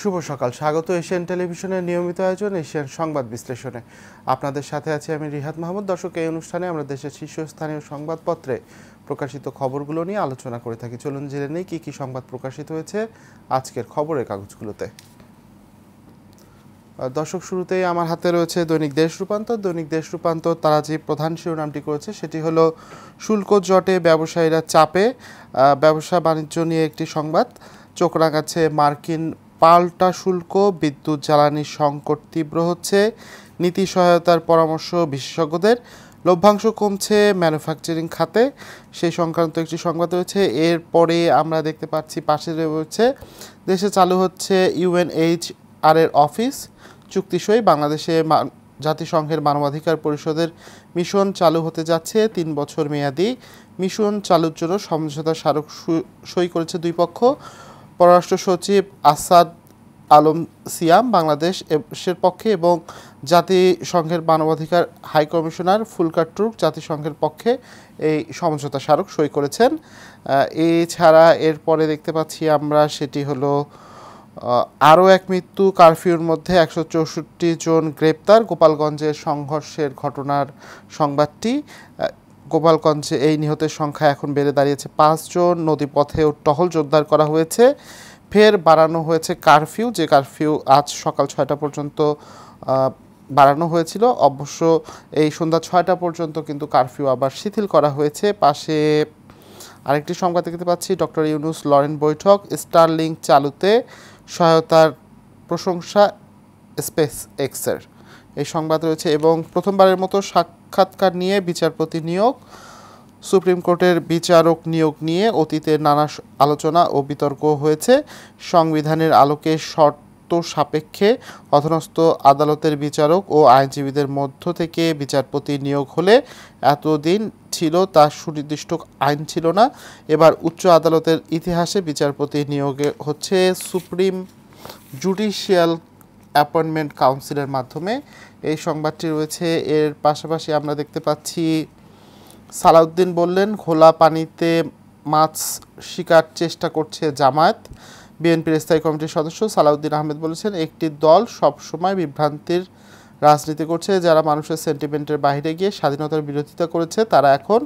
শুভ সকাল, স্বাগত এশিয়ান টেলিভিশনের নিয়মিত আয়োজন এশিয়ান সংবাদ বিশ্লেষণে। আপনাদের সাথে আছি আমি রিহাদ মাহমুদ। দর্শক, এই অনুষ্ঠানে আমরা দেশের শীর্ষস্থানীয় সংবাদপত্রে প্রকাশিত খবরগুলো নিয়ে আলোচনা করে থাকি। চলুন জেনে নেই কী কী সংবাদ প্রকাশিত হয়েছে আজকের খবরের কাগজগুলোতে। দর্শক, শুরুতেই আমার হাতে রয়েছে দৈনিক দেশ রূপান্তর। দৈনিক দেশ রূপান্তর তারা যে প্রধান শিরোনামটি করেছে সেটি হলো শুল্ক জটে ব্যবসায়ীরা চাপে। ব্যবসা বাণিজ্য নিয়ে একটি সংবাদ। চোখ রাঙাচ্ছে মার্কিন পাল্টা শুল্ক, বিদ্যুৎ জ্বালানির সংকট তীব্র হচ্ছে, নীতি সহায়তার পরামর্শ বিশেষজ্ঞদের, লভ্যাংশ কমছে ম্যানুফ্যাকচারিং খাতে, সেই সংক্রান্ত একটি সংবাদ রয়েছে। এরপরে আমরা দেখতে পাচ্ছি পাশে রয়েছে দেশে চালু হচ্ছে UNHR এর অফিস, চুক্তিসই বাংলাদেশে জাতিসংঘের মানবাধিকার পরিষদের মিশন চালু হতে যাচ্ছে। 3 বছর মেয়াদি মিশন চালুর জন্য সমঝোতা স্মারক সই করেছে দুই পক্ষ। পররাষ্ট্র সচিব আসাদ আলম সিয়াম বাংলাদেশের পক্ষে এবং জাতিসংঘের মানবাধিকার হাই কমিশনার ফুলকার টুর্ক জাতিসংঘের পক্ষে এই সমঝোতা স্মারক সই করেছেন। এছাড়া এরপরে দেখতে পাচ্ছি আমরা সেটি হলো আরও এক মৃত্যু, কারফিউর মধ্যে 164 জন গ্রেপ্তার। গোপালগঞ্জের সংঘর্ষের ঘটনার সংবাদটি। গোপালগঞ্জে এই নিহতের সংখ্যা এখন বেড়ে দাঁড়িয়েছে 5 জন। নদীপথেও টহল জোরদার করা হয়েছে। ফের বাড়ানো হয়েছে কারফিউ, যে কারফিউ আজ সকাল 6টা পর্যন্ত বাড়ানো হয়েছিল। অবশ্য এই সন্ধ্যা 6টা পর্যন্ত কিন্তু কারফিউ আবার শিথিল করা হয়েছে। পাশে আরেকটি সংবাদ দেখতে পাচ্ছি, ডক্টর ইউনুস লরেন বৈঠক, স্টারলিংক চালুতে সহায়তার প্রশংসা স্পেস এক্সের, এই সংবাদ রয়েছে। এবং প্রথমবারের মতো সাক্ষাৎকার নিয়ে বিচারপতি নিয়োগ, সুপ্রিম কোর্টের বিচারক নিয়োগ নিয়ে অতীতের নানা আলোচনা ও বিতর্ক হয়েছে। সংবিধানের আলোকে শর্ত সাপেক্ষে অধীনস্থ আদালতের বিচারক ও আইনজীবীদের মধ্য থেকে বিচারপতি নিয়োগ হলে এতদিন ছিল তার সুনির্দিষ্ট আইন ছিল না। এবার উচ্চ আদালতের ইতিহাসে বিচারপতি নিয়োগে হচ্ছে সুপ্রিম জুডিশিয়াল অ্যাপয়েন্টমেন্ট কাউন্সিলের মাধ্যমে, এই সংবাদটি রয়েছে। এর পাশাপাশি আমরা দেখতে পাচ্ছি সালাউদ্দিন বললেন খোলা পানিতে মাছ শিকার চেষ্টা করছে জামায়াত। বিএনপির স্থায়ী কমিটির সদস্য সালাউদ্দিন আহমেদ বলেছেন, একটি দল সবসময় বিভ্রান্তির রাজনীতি করছে। যারা মানুষের সেন্টিমেন্টের বাইরে গিয়ে স্বাধীনতার বিরোধিতা করেছে তারা এখন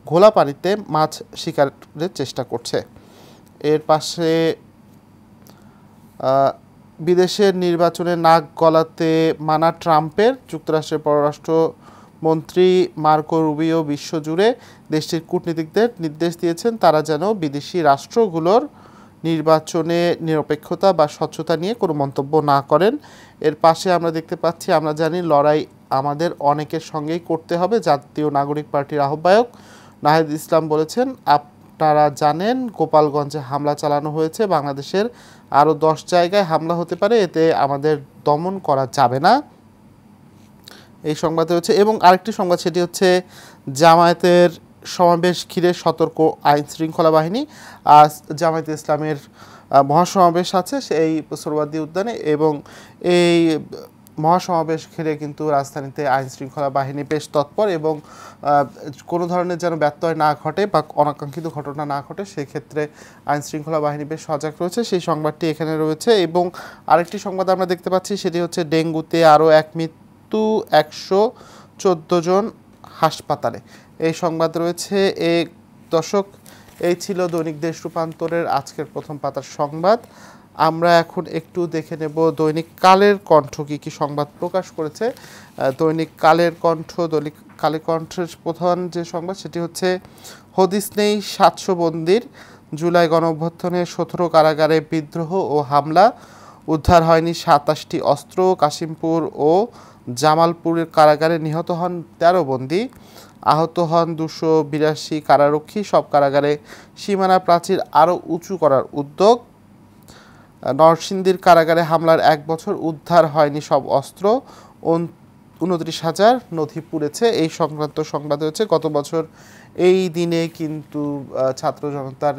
ঘোলা পানিতে মাছ শিকারের চেষ্টা করছে। এর পাশে বিদেশের নির্বাচনে নাক গলাতে মানা ট্রাম্পের, যুক্তরাষ্ট্রের পররাষ্ট্র মন্ত্রী মার্কো রুবিও বিশ্বজুড়ে দেশটির কূটনীতিকদের নির্দেশ দিয়েছেন তারা যেন বিদেশি রাষ্ট্রগুলোর নির্বাচনে নিরপেক্ষতা বা স্বচ্ছতা নিয়ে কোনো মন্তব্য না করেন। এর পাশে আমরা দেখতে পাচ্ছি, আমরা জানি লড়াই আমাদের অনেকের সঙ্গেই করতে হবে। জাতীয় নাগরিক পার্টির আহ্বায়ক নাহিদ ইসলাম বলেছেন, আপনারা জানেন গোপালগঞ্জে হামলা চালানো হয়েছে, বাংলাদেশের আরও 10 জায়গায় হামলা হতে পারে, এতে আমাদের দমন করা যাবে না, এই সংবাদ হচ্ছে। এবং আরেকটি সংবাদ সেটি হচ্ছে জামায়াতের সমাবেশ ঘিরে সতর্ক আইন শৃঙ্খলা বাহিনী। আজ জামায়াতে ইসলামের মহাসমাবেশ আছে সেই সোহরাওয়ার্দী উদ্যানে, এবং এই মহাসমাবেশ ঘিরে কিন্তু রাজধানীতে আইন শৃঙ্খলা বাহিনী বেশ তৎপর, এবং কোনো ধরনের যেন ব্যত্যয় না ঘটে বা অনাকাঙ্ক্ষিত ঘটনা না ঘটে সেক্ষেত্রে আইন শৃঙ্খলা বাহিনী বেশ সজাগ রয়েছে, সেই সংবাদটি এখানে রয়েছে। এবং আরেকটি সংবাদ আমরা দেখতে পাচ্ছি সেটি হচ্ছে ডেঙ্গুতে আরও এক মৃত্যু, 114 জন হাসপাতালে, এই সংবাদ রয়েছে। এই দর্শক, এই ছিল দৈনিক দেশ রূপান্তরের আজকের প্রথম পাতার সংবাদ। আমরা এখন একটু দেখে নেব দৈনিক কালের কণ্ঠ কী কী সংবাদ প্রকাশ করেছে। দৈনিক কালের কণ্ঠের প্রধান যে সংবাদ সেটি হচ্ছে হদিস নেই 700 বন্দির, জুলাই গণঅভ্যুত্থানে 17 কারাগারে বিদ্রোহ ও হামলা, উদ্ধার হয়নি 27টি অস্ত্র, কাশিমপুর ও জামালপুরের কারাগারে নিহত হন 13 বন্দী, আহত হন 282 কারারক্ষী, সব কারাগারে সীমানা প্রাচীর আরও উঁচু করার উদ্যোগ, নরসিংদীর কারাগারে হামলার 1 বছর, উদ্ধার হয়নি সব অস্ত্র, 29,000 নথি পুড়েছে, এই সংক্রান্ত সংবাদ হয়েছে। গত বছর এই দিনে কিন্তু ছাত্র জনতার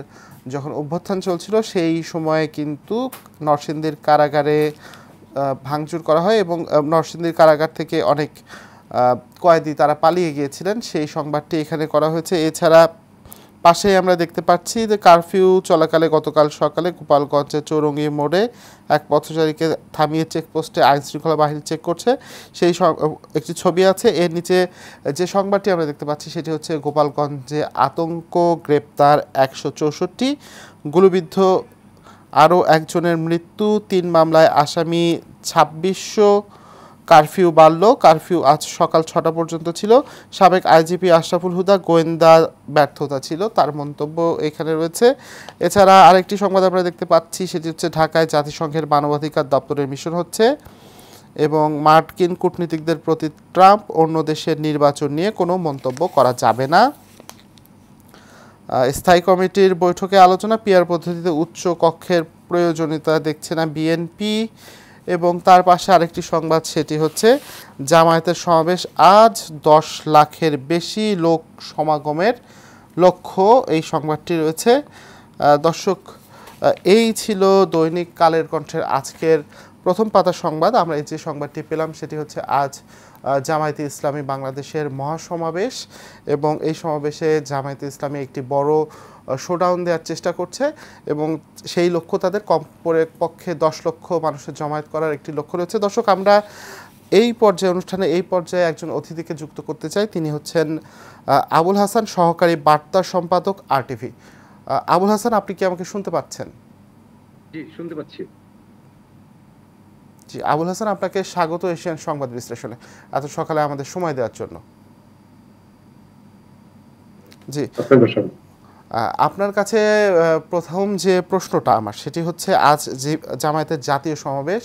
যখন অভ্যুত্থান চলছিল সেই সময়ে কিন্তু নরসিংদীর কারাগারে ভাঙচুর করা হয় এবং নরসিংদীর কারাগার থেকে অনেক কয়েদি তারা পালিয়ে গিয়েছিলেন, সেই সংবাদটি এখানে করা হয়েছে। এছাড়া পাশেই আমরা দেখতে পাচ্ছি যে কারফিউ চলাকালে গতকাল সকালে গোপালগঞ্জের চৌরঙ্গি মোড়ে এক পথচারীকে থামিয়ে চেকপোস্টে আইন শৃঙ্খলা বাহিনী চেক করছে সেই একটি ছবি আছে। এর নিচে যে সংবাদটি আমরা দেখতে পাচ্ছি সেটি হচ্ছে গোপালগঞ্জে আতঙ্ক, গ্রেপ্তার 164, গুলিবিদ্ধ আরও একজনের মৃত্যু, 3 মামলায় আসামি 2600, কারফিউ বাড়ল, কারফিউ আজ সকাল 6টা পর্যন্ত ছিল, সাবেক আইজিপি আশরাফুল হুদা গোয়েন্দা ব্যর্থতা ছিল, তার মন্তব্য এখানে রয়েছে। এছাড়া আরেকটি সংবাদ আমরা দেখতে পাচ্ছি সেটি হচ্ছে ঢাকায় জাতিসংঘের মানবাধিকার দপ্তরের মিশন হচ্ছে এবং মার্কিন কূটনীতিকদের প্রতি ট্রাম্প, অন্য দেশের নির্বাচন নিয়ে কোনো মন্তব্য করা যাবে না। স্থায়ী কমিটির বৈঠকে আলোচনা, পিআর পদ্ধতিতে উচ্চ কক্ষের প্রয়োজনীয়তা দেখছে না বিএনপি। এবং তার পাশে আরেকটি সংবাদ সেটি হচ্ছে জামায়াতের সমাবেশ আজ 10 লাখের বেশি লোক সমাগমের লক্ষ্য, এই সংবাদটি রয়েছে। দর্শক, এই ছিল দৈনিক কালের কণ্ঠের আজকের প্রথম পাতার সংবাদ। আমরা এই যে সংবাদটি পেলাম সেটি হচ্ছে আজ জামায়াতে ইসলামী বাংলাদেশের মহাসমাবেশ এবং এই সমাবেশে জামায়াতে ইসলামী একটি বড় শোডাউন দেওয়ার চেষ্টা করছে এবং সেই লক্ষ্য তাদের কমপক্ষে 10 লক্ষ মানুষের জমায়েত করার একটি লক্ষ্য রয়েছে। দর্শক, আমরা এই পর্যায়ে অনুষ্ঠানে এই পর্যায়ে একজন অতিথিকে যুক্ত করতে চাই। তিনি হচ্ছেন আবুল হাসান, সহকারী বার্তা সম্পাদক RTV। আবুল হাসান, আপনি কি আমাকে শুনতে পাচ্ছেন? জি, শুনতে পাচ্ছি। জি, আবুল হাসান, আপনাকে স্বাগত এশিয়ান সংবাদ বিশ্লেষণে এত সকালে আমাদের সময় দেওয়ার জন্য। জি, আপনার কাছে প্রথম যে প্রশ্নটা আমার সেটি হচ্ছে আজ যে জামায়াতের জাতীয় সমাবেশ,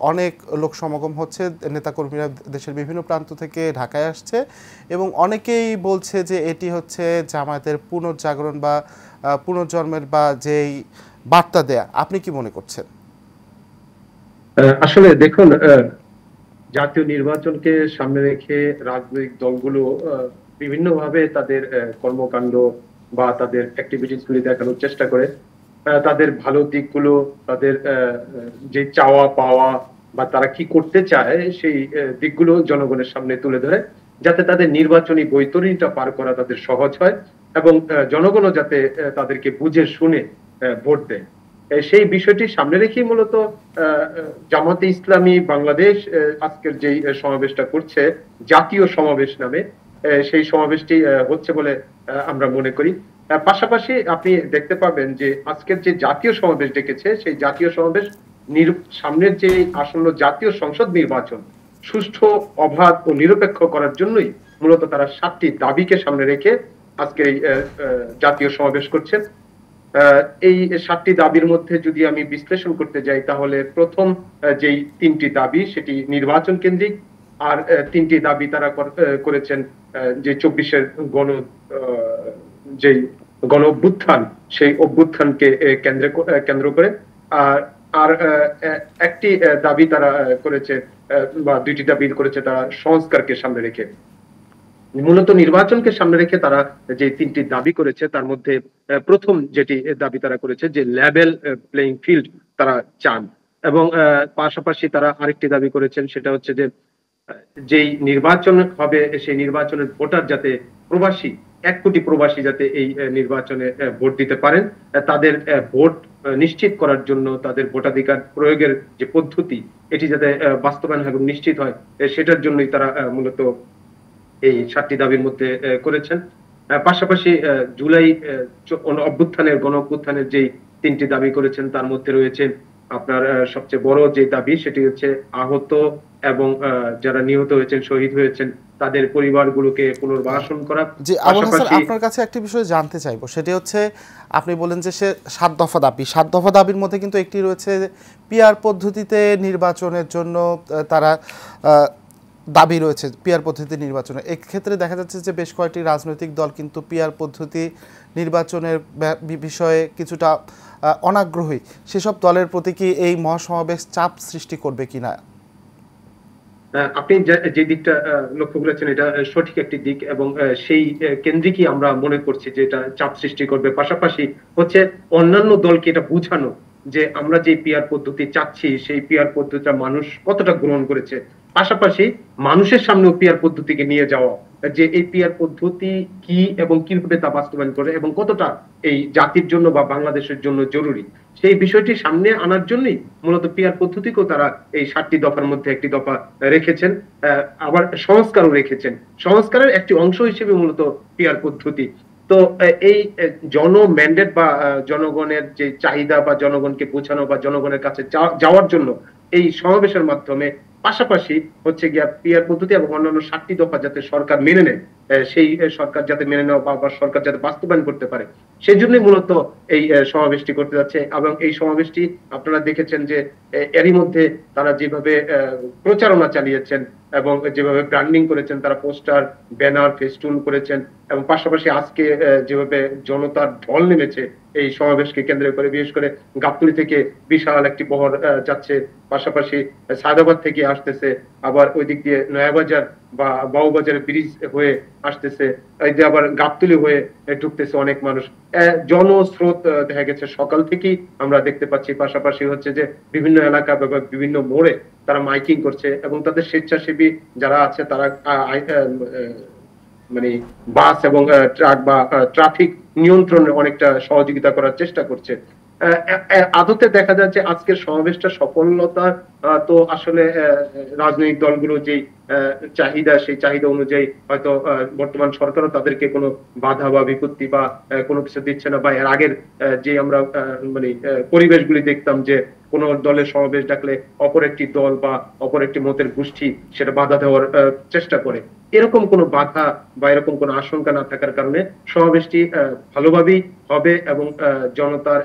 অনেক লোক সমাগম হচ্ছে, নেতাকর্মীরা দেশের বিভিন্ন প্রান্ত থেকে ঢাকায় আসছে এবং অনেকেই বলছে যে এটি হচ্ছে জামায়াতের পুনর্জাগরণ বা পুনর্জন্মের বা যেই বার্তা দেয়া, আপনি কি মনে করছেন? আসলে দেখুন, জাতীয় নির্বাচনকে সামনে রেখে রাজনৈতিক দলগুলো বিভিন্নভাবে তাদের কর্মকাণ্ড বা তাদের অ্যাক্টিভিটিস গুলি দেখানোর চেষ্টা করে, তাদের ভালো দিকগুলো, তাদের যে চাওয়া পাওয়া বা তারা কি করতে চায় সেই দিকগুলো জনগণের সামনে তুলে ধরে, যাতে তাদের নির্বাচনী বৈতরণীটা পার করা তাদের সহজ হয় এবং জনগণও যাতে তাদেরকে বুঝে শুনে ভোট দেয়। সেই বিষয়টি সামনে রেখেই মূলত জামাতে ইসলামী বাংলাদেশ আজকের যে সমাবেশটা করছে জাতীয় সমাবেশ নামে, সেই সমাবেশটি হচ্ছে বলে আমরা মনে করি। পাশাপাশি আপনি দেখতে পাবেন যে আজকের যে জাতীয় সমাবেশ ডেকেছে সেই জাতীয় সমাবেশ সামনের যে আসন্ন জাতীয় সংসদ নির্বাচন সুষ্ঠু, অবাধ ও নিরপেক্ষ করার জন্যই মূলত তারা 7টি দাবিকে সামনে রেখে আজকে এই জাতীয় সমাবেশ করছে। এই 7টি দাবির মধ্যে যদি আমি বিশ্লেষণ করতে যাই তাহলে প্রথম যেই 3টি দাবি সেটি নির্বাচন কেন্দ্রিক, আর 3টি দাবি তারা করেছেন যে 24-এর যেই গণ অভ্যুত্থান সেই অভ্যুত্থানকে কেন্দ্র করে, আর একটি দাবি তারা করেছে বা 2টি দাবি করেছে তারা সংস্কারকে সামনে রেখে। মূলত নির্বাচনকে সামনে রেখে তারা যে 3টি দাবি করেছে তার মধ্যে প্রথম যেটি দাবি তারা করেছে যে লেভেল প্লেইং ফিল্ড তারা চান, এবং পাশাপাশি তারা আরেকটি দাবি করেছেন সেটা হচ্ছে যে যেই নির্বাচন হবে সেই নির্বাচনের ভোটার যাতে প্রবাসী 1 কোটি প্রবাসী যাতে এই নির্বাচনে ভোট দিতে পারেন, তাদের ভোট নিশ্চিত করার জন্য তাদের ভোটাধিকার প্রয়োগের যে পদ্ধতি এটি যাতে বাস্তবায়ন এবং নিশ্চিত হয় সেটার জন্যই তারা মূলত এই 7টি দাবির মধ্যে করেছেন। পাশাপাশি জুলাই অভ্যুত্থানের গণ অভ্যুত্থানের যে 3টি দাবি করেছেন তার মধ্যে রয়েছে আপনার সবচেয়ে বড় যে দাবি সেটি হচ্ছে আহত এবং যারা নিহত হয়েছেন, শহীদ হয়েছেন তাদের পরিবারগুলোকে পুনর্বাসন করা। জি, আবুল হাসান, আপনার কাছে একটি বিষয় জানতে চাইবো, সেটি হচ্ছে আপনি বলেন যে সে 7 দফা দাবি, 7 দফা দাবির মধ্যে কিন্তু একটি রয়েছে পিআর পদ্ধতিতে নির্বাচনের জন্য তারা দাবি রয়েছে পিআর পদ্ধতি নির্বাচনে। এক্ষেত্রে দেখা যাচ্ছে যে বেশ কয়েকটি রাজনৈতিক দল কিন্তু পিআর পদ্ধতি নির্বাচনের বিষয়ে কিছুটা অনাগ্রহী। সেসব দলের প্রতি কি এই মহাসমাবেশ চাপ সৃষ্টি করবে কিনা? আপনি যে দিকটা লক্ষ্য করেছেন এটা সঠিক একটি দিক এবং সেই কেন্দ্রিকই আমরা মনে করছি যে এটা চাপ সৃষ্টি করবে। পাশাপাশি হচ্ছে অন্যান্য দলকে এটা বুঝানো যে আমরা যে পিআর পদ্ধতি চাচ্ছি সেই পিআর পদ্ধতিটা মানুষ কতটা গ্রহণ করেছে পাশাপাশি মানুষের সামনেও পিয়ার পদ্ধতিকে নিয়ে যাওয়া, যে এই পিয়ার পদ্ধতি কি এবং কিভাবে তা বাস্তবায়ন করে এবং কতটা এই জাতির জন্য বা বাংলাদেশের জন্য জরুরি, সেই বিষয়টি সামনে আনার জন্যই মূলত পিয়ার পদ্ধতিকেও তারা এই 7টি দফার মধ্যে একটি দফা রেখেছেন। আবার সংস্কারও রেখেছেন। সংস্কারের একটি অংশ হিসেবে মূলত পিয়ার পদ্ধতি। তো এই জন ম্যান্ডেট বা জনগণের যে চাহিদা বা জনগণকে বোঝানো বা জনগণের কাছে যাওয়ার জন্য এই সমাবেশের মাধ্যমে পাশাপাশি হচ্ছে গিয়া পিয়ার পদ্ধতি এবং অন্যান্য 7টি দফা যাতে সরকার মেনে নেয়, সেই সরকার যাতে মেনে নেওয়া বা সরকার যাতে বাস্তবায়ন করতে পারে, সেই জন্যই মূলত এই সমাবেশটি করতে যাচ্ছে। এবং এই সমাবেশটি আপনারা দেখেছেন যে এরই মধ্যে তারা যেভাবে প্রচারণা চালিয়েছেন এবং যেভাবে ব্র্যান্ডিং করেছেন, তারা পোস্টার, ব্যানার, ফেস্টুন করেছেন এবং পাশাপাশি আজকে যেভাবে জনতার ঢল নেমেছে এই সমাবেশকে কেন্দ্র করে, বিশেষ করে গাবতলী থেকে বিশাল একটি বহর যাচ্ছে, পাশাপাশি সায়দাবাদ থেকে আসতেছে, আবার ওই দিক দিয়ে নয়াবাজার বা বাউবাজারের ব্রিজ হয়ে আসতেছে, এই যে আবার গাবতলী হয়ে ঢুকতেছে অনেক মানুষ। জনস্রোত দেখা গেছে সকাল থেকেই আমরা দেখতে পাচ্ছি। পাশাপাশি হচ্ছে যে বিভিন্ন এলাকা বা বিভিন্ন মোড়ে তারা মাইকিং করছে এবং তাদের স্বেচ্ছাসেবী যারা আছে তারা মানে বাস এবং ট্রাক বা ট্রাফিক নিয়ন্ত্রণে অনেকটা সহযোগিতা করার চেষ্টা করছে। আদতে দেখা যাচ্ছে আজকের সমাবেশটা সফলতা তো আসলে রাজনৈতিক দলগুলো যে চাহিদা, সেই চাহিদা অনুযায়ী হয়তো বর্তমান সরকারও তাদেরকে কোনো বাধা বা বিপত্তি বা কোনো কিছু দিচ্ছে না, বা এর আগের যে আমরা মানে পরিবেশগুলি দেখতাম যে কোন দলের সমাবেশ ডাকলে অপর একটি দল বা অপর একটি মতের গোষ্ঠী সেটা বাধা দেওয়ার চেষ্টা করে, এরকম কোনো বাধা বা এরকম কোনো আশঙ্কা না থাকার কারণে সমাবেশটি ভালোভাবেই হবে এবং জনতার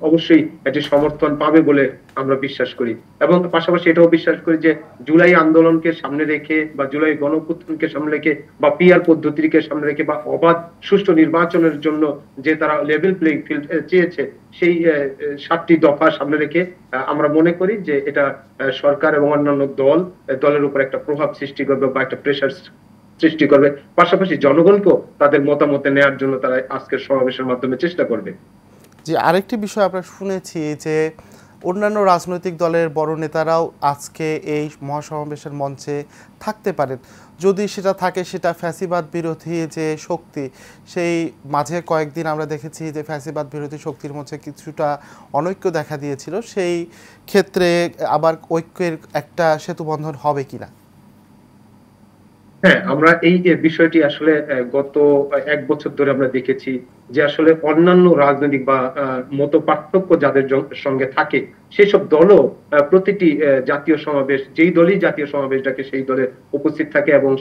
অবশ্যই একটি সমর্থন পাবে বলে আমরা বিশ্বাস করি। এবং পাশাপাশি এটাও বিশ্বাস করি যে জুলাই আন্দোলনকে সামনে রেখে বা জুলাই গণঅভ্যুত্থানকে সামনে রেখে বা পিআর পদ্ধতিকে সামনে রেখে বা অবাধ সুষ্ঠু নির্বাচনের জন্য যে তারা লেভেল প্লেইং ফিল্ড চেয়েছে, সেই 7টি দফা সামনে রেখে আমরা মনে করি যে এটা সরকার এবং অন্যান্য দলের উপর একটা প্রভাব সৃষ্টি করবে বা একটা প্রেশার সৃষ্টি করবে। পাশাপাশি জনগণকেও তাদের মতামত নেওয়ার জন্য তারা আজকের সমাবেশের মাধ্যমে চেষ্টা করবে। যে আরেকটি বিষয় আমরা শুনেছি যে অন্যান্য রাজনৈতিক দলের বড় নেতারাও আজকে এই মহাসমাবেশের মঞ্চে থাকতে পারেন। যদি সেটা থাকে, সেটা ফ্যাসিবাদ বিরোধী যে শক্তি, সেই মাঝে কয়েকদিন আমরা দেখেছি যে ফ্যাসিবাদ বিরোধী শক্তির মধ্যে কিছুটা অনৈক্য দেখা দিয়েছিল, সেই ক্ষেত্রে আবার ঐক্যের একটা সেতুবন্ধন হবে কিনা? হ্যাঁ, আমরা এই যে বিষয়টি আসলে গত 1 বছর ধরে আমরা দেখেছি যে আসলে অন্যান্য রাজনৈতিক বা মত পার্থক্য যাদের সঙ্গে থাকে সেসব দলও প্রতিটি জাতীয় সমাবেশ, যেই দলই জাতীয় সমাবেশ ডাকে সেই দলে উপস্থিত থাকে এবং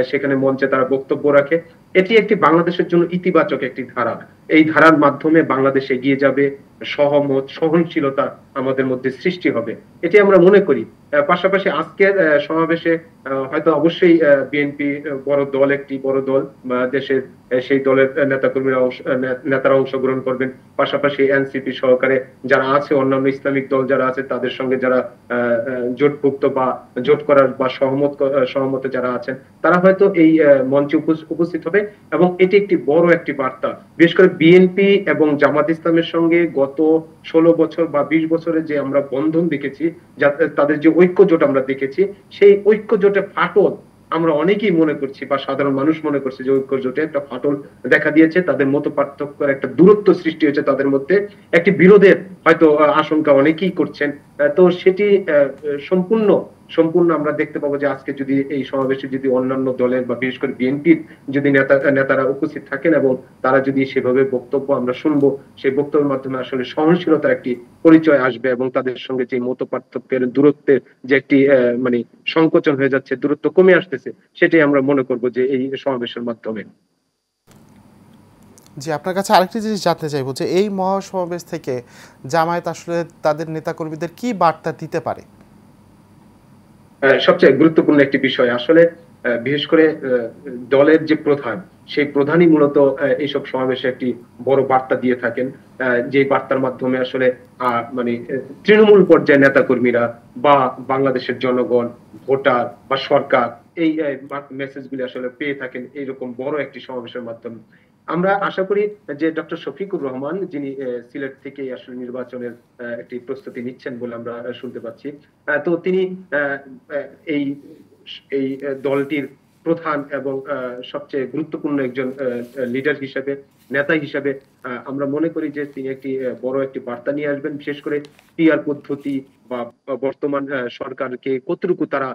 সেখানে মঞ্চে তারা বক্তব্য রাখে। এটি একটি বাংলাদেশের জন্য ইতিবাচক একটি ধারা। এই ধারার মাধ্যমে বাংলাদেশ এগিয়ে যাবে, সহমত, সহনশীলতা আমাদের মধ্যে সৃষ্টি হবে, এটি আমরা মনে করি। পাশাপাশি আজকের সমাবেশে হয়তো অবশ্যই বিএনপি বড় দল বা দেশের সেই দলের নেতারা অংশগ্রহণ করবেন। পাশাপাশি এনসিপি সহকারে যারা আছে, অন্যান্য ইসলামিক দল যারা আছে, তাদের সঙ্গে যারা জোটভুক্ত বা জোট করার বা সহমতে যারা আছেন, তারা হয়তো এই মঞ্চে উপস্থিত হবে এবং এটি একটি বড় একটি বার্তা। বিশেষ করে বিএনপি এবং জামাত ইসলামের সঙ্গে গত 16 বছর বা 20 বছরে যে আমরা বন্ধন দেখেছি, তাদের যে ঐক্য জোট আমরা দেখেছি, সেই ঐক্য জোটে ফাটল আমরা অনেকেই মনে করছি বা সাধারণ মানুষ মনে করছে যে ঐক্য জোটে একটা ফাটল দেখা দিয়েছে, তাদের মত পার্থক্যের একটা দূরত্ব সৃষ্টি হয়েছে, তাদের মধ্যে একটি বিরোধের হয়তো আশঙ্কা অনেকেই করছেন। তো সেটি সম্পূর্ণ সম্পূর্ণ আমরা দেখতে পাবো যে আজকে যদি এই সমাবেশে যদি অন্যান্য দলের বা বিশেষ করে বিএনপির যদি নেতারা উপস্থিত থাকেন এবং তারা যদি সেভাবে বক্তব্য আমরা শুনবো, সেই বক্তব্যের মাধ্যমে আসলে সহনশীলতার একটি পরিচয় আসবে এবং তাদের সঙ্গে যে মত পার্থক্যের দূরত্বের যে একটি মানে সংকোচন হয়ে যাচ্ছে, দূরত্ব কমে আসতেছে, সেটাই আমরা মনে করব যে এই সমাবেশের মাধ্যমে। জি, আপনার কাছে আরেকটি জিনিস জানতে চাইবো যে এই মহাসমাবেশ থেকে জামায়াত আসলে তাদের নেতাকর্মীদের কি বার্তা দিতে পারে? সবচেয়ে গুরুত্বপূর্ণ একটি বিষয় আসলে, বিশেষ করে দলের যে প্রধান, সেই প্রধানই মূলত এইসব সমাবেশে একটি বড় বার্তা দিয়ে থাকেন, যে বার্তার মাধ্যমে আসলে মানে তৃণমূল পর্যায়ের নেতা কর্মীরা বা বাংলাদেশের জনগণ, ভোটার বা সরকার এই মেসেজগুলি আসলে পেয়ে থাকেন এইরকম বড় একটি সমাবেশের মাধ্যমে। আমরা আশা করি যে ডক্টর শফিকুর রহমান, যিনি সিলেট থেকে আসলে নির্বাচনের একটি প্রস্তুতি নিচ্ছেন বলে আমরা শুনতে পাচ্ছি, তো তিনি আহ, আহ, এই এই দলটির প্রধান এবং সবচেয়ে গুরুত্বপূর্ণ একজন লিডার হিসেবে, নেতা হিসেবে আমরা মনে করি যে তিনি একটি বড় একটি বার্তা নিয়ে আসবেন, বিশেষ করে পিআর পদ্ধতি বা বর্তমান সরকারকে কতটুকু তারা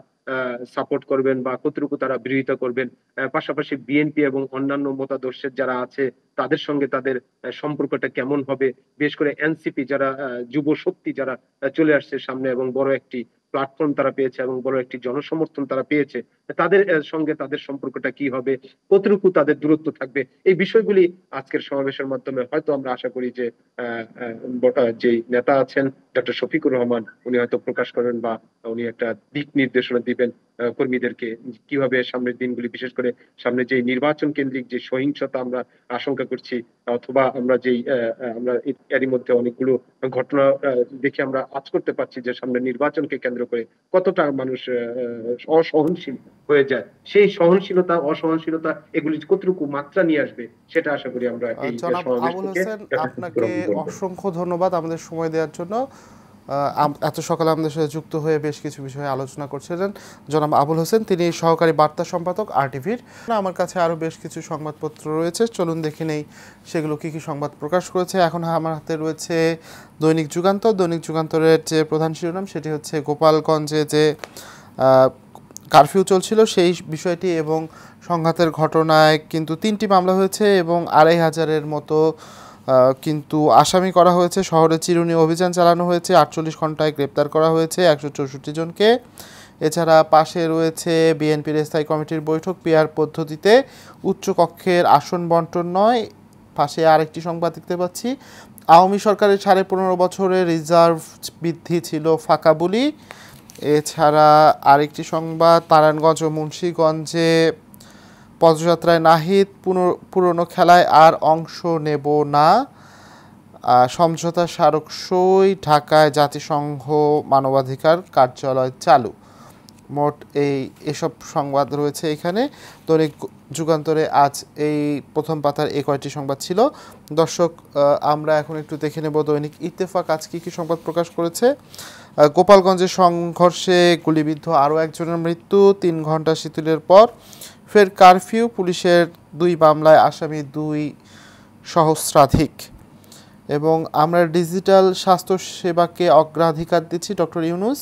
সাপোর্ট করবেন বা কতটুকু তারা বিরোধিতা করবেন। পাশাপাশি বিএনপি এবং অন্যান্য মতাদর্শের যারা আছে তাদের সঙ্গে তাদের সম্পর্কটা কেমন হবে, বিশেষ করে এনসিপি যারা যুব শক্তি যারা চলে আসছে সামনে এবং বড় একটি প্ল্যাটফর্ম তারা পেয়েছে এবং বড় একটি জনসমর্থন তারা পেয়েছে, তাদের সঙ্গে তাদের সম্পর্কটা কি হবে, কতটুকু তাদের দূরত্ব থাকবে, এই বিষয়গুলি আজকের সমাবেশের মাধ্যমে হয়তো আমরা আশা করি যে যে নেতা আছেন ডক্টর শফিকুর রহমান, উনি হয়তো প্রকাশ করবেন বা উনি একটা দিক নির্দেশনা দিবেন কর্মীদেরকে কিভাবে সামনের দিনগুলি, বিশেষ করে সামনে যে নির্বাচন কেন্দ্রিক যে সহিংসতা আমরা আশঙ্কা করছি, অথবা আমরা যেই আমরা এরই মধ্যে অনেকগুলো ঘটনা দেখে আমরা আজ করতে পারছি যে সামনে নির্বাচনকে কেন্দ্র করে কতটা মানুষ অসহনশীল হয়ে যায়, সেই সহনশীলতা অসহনশীলতা এগুলি কতটুকু মাত্রা নিয়ে আসবে সেটা আশা করি আমরা এই জনাব সমাবেশ আবুল থেকে হোসেন, আপনাকে অসংখ্য ধন্যবাদ আমাদের সময় দেওয়ার জন্য। এত সকালে আমাদের সাথে যুক্ত হয়ে বেশ কিছু বিষয়ে আলোচনা করছিলেন জনাব আবুল হোসেন, তিনি সহকারী বার্তা সম্পাদক RTVর। আমার কাছে আরও বেশ কিছু সংবাদপত্র রয়েছে, চলুন দেখে নেই সেগুলো কী কী সংবাদ প্রকাশ করেছে। এখন আমার হাতে রয়েছে দৈনিক যুগান্তর। দৈনিক যুগান্তরের যে প্রধান শিরোনাম সেটি হচ্ছে গোপালগঞ্জে যে কারফিউ চলছিল সেই বিষয়টি এবং সংঘাতের ঘটনায় কিন্তু 3টি মামলা হয়েছে এবং 2500-এর মতো কিন্তু আসামি করা হয়েছে। শহরে চিরুনি অভিযান চালানো হয়েছে, 48 ঘন্টায় গ্রেপ্তার করা হয়েছে 164 জনকে। এছাড়া পাশে রয়েছে বিএনপির স্থায়ী কমিটির বৈঠক, পিআর পদ্ধতিতে উচ্চকক্ষের আসন বন্টন নয়। পাশে আরেকটি সংবাদ দেখতে পাচ্ছি, আওয়ামী সরকারের 15.5 বছরের রিজার্ভ বৃদ্ধি ছিল ফাঁকা বুলি। এছাড়া আরেকটি সংবাদ, নারায়ণগঞ্জ ও মুন্সিগঞ্জে পদযাত্রায় নাহিদ, পুরনো খেলায় আর অংশ নেব না, সমঝোতা স্মারক সই, ঢাকায় জাতিসংঘ মানবাধিকার কার্যালয় চালু। মোট এসব সংবাদ রয়েছে এখানে। দৈনিক যুগান্তরে আজ এই প্রথম পাতার এই কয়টি সংবাদ ছিল। দর্শক, আমরা এখন একটু দেখে নেব দৈনিক ইত্তেফাক আজ কী কী সংবাদ প্রকাশ করেছে। গোপালগঞ্জের সংঘর্ষে গুলিবিদ্ধ আরও একজনের মৃত্যু, 3 ঘন্টা শিথিলের পর ফের কারফিউ, পুলিশের 2 মামলায় আসামি 2 সহস্রাধিক। এবং আমরা ডিজিটাল স্বাস্থ্যসেবাকে অগ্রাধিকার দিচ্ছি, ডক্টর ইউনূস।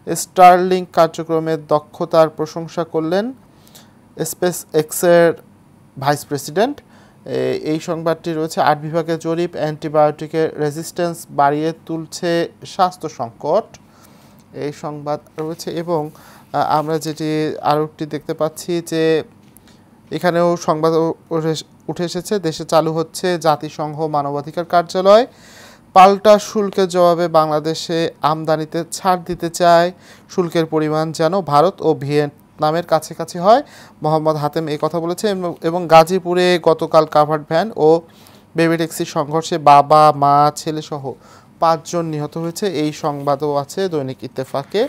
স্টারলিংক কার্যক্রমের দক্ষতার প্রশংসা করলেন স্পেস এক্সের ভাইস প্রেসিডেন্ট। এই সংবাদটি রয়েছে। 8 বিভাগের জরিপ, অ্যান্টিবায়োটিকের রেজিস্ট্যান্স বাড়িয়ে তুলছে স্বাস্থ্য সংকট, এই সংবাদ রয়েছে। এবং আমরা যেটি আরও একটি দেখতে পাচ্ছি যে এখানেও সংবাদ উঠে এসেছে, দেশে চালু হচ্ছে জাতিসংঘ মানবাধিকার কার্যালয়। পাল্টা শুল্কের জবাবে বাংলাদেশে আমদানিতে ছাড় দিতে চায়, শুল্কের পরিমাণ যেন ভারত ও ভিয়েতনামের কাছাকাছি হয়, মোহাম্মদ হাতেম এই কথা বলেছে। এবং গাজীপুরে গতকাল কাভার্ড ভ্যান ও বেবি ট্যাক্সির সংঘর্ষে বাবা মা ছেলেসহ 5 জন নিহত হয়েছে, এই সংবাদও আছে দৈনিক ইত্তেফাকে।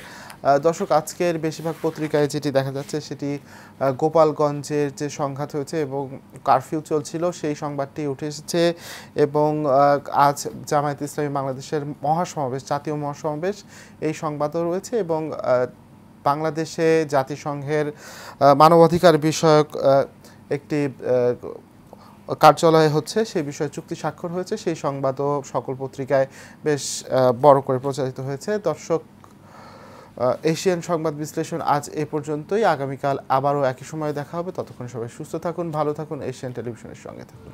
দর্শক, আজকের বেশিরভাগ পত্রিকায় যেটি দেখা যাচ্ছে সেটি গোপালগঞ্জের যে সংঘাত হয়েছে এবং কারফিউ চলছিল সেই সংবাদটি উঠে এসেছে। এবং আজ জামায়াতে ইসলামী বাংলাদেশের মহাসমাবেশ, জাতীয় মহাসমাবেশ, এই সংবাদও রয়েছে। এবং বাংলাদেশে জাতিসংঘের মানবাধিকার বিষয়ক একটি কার্যালয় হচ্ছে, সেই বিষয়ে চুক্তি স্বাক্ষর হয়েছে, সেই সংবাদও সকল পত্রিকায় বেশ বড় করে প্রচারিত হয়েছে। দর্শক, এশিয়ান সংবাদ বিশ্লেষণ আজ এ পর্যন্তই। আগামীকাল আবারও একই সময়ে দেখা হবে। ততক্ষণ সবাই সুস্থ থাকুন, ভালো থাকুন, এশিয়ান টেলিভিশনের সঙ্গে থাকুন।